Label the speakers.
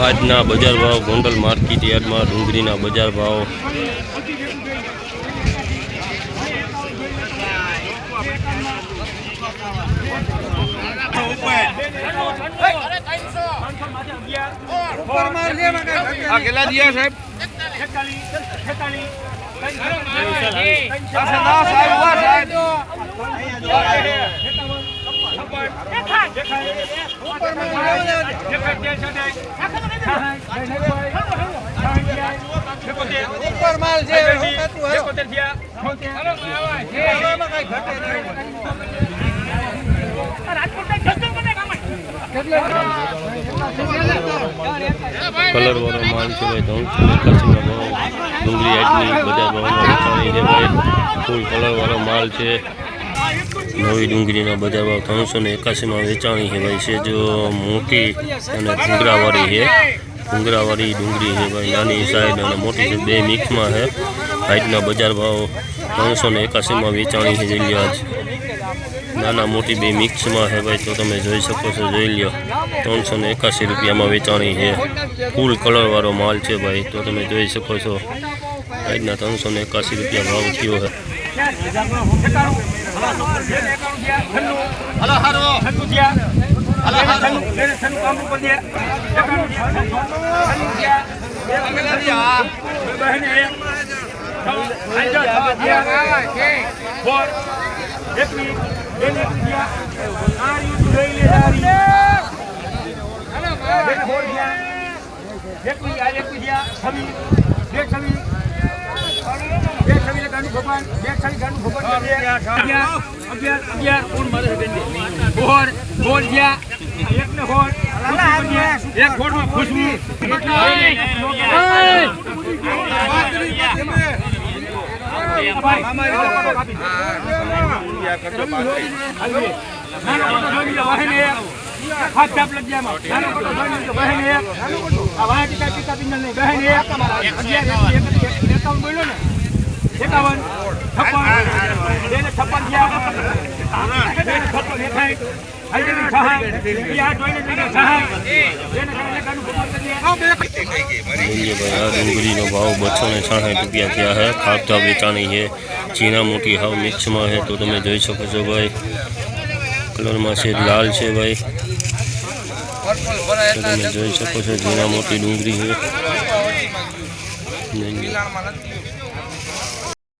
Speaker 1: આજના બજાર ભાવ ગોંડલ માર્કેટ યાર્ડમાં ડુંગળીના બજાર ભાવ
Speaker 2: કેટલા દિયા સાહેબ?
Speaker 1: कलर वाला माल है भाई 381 भाव डूंगरी आटली बजार भाव में वेचाणी है भाई फूल कलर वाला माल है नवी डूंगरी बजार भाव 381 में वेचाणी है भाई से जो मोटी भूंगरा वाली है भूंगरा वाली डूंगरी है भाई नानी साइड और मोटी से बे मिक्स में है हाइटना बजार भाव 381 में वेचाणी है जी आज नाना मोटी बे मिक्स में है भाई तो तमे जोई सको छो जोई लो 381 रुपया में वेचाणी है फूल कलर वालो माल है भाई तो तमे जोई सको छो आजना 381 रुपया भाव थयो है डूंगरी भाव 266 रुपया क्या है खापता वेचाणी है चीना मोटी हाव मिक्स में है तो तमे जोई सको छो भाई कलर में से लाल है भाई तो तमे जोई सको छो चीना मोटी डूंगरी है।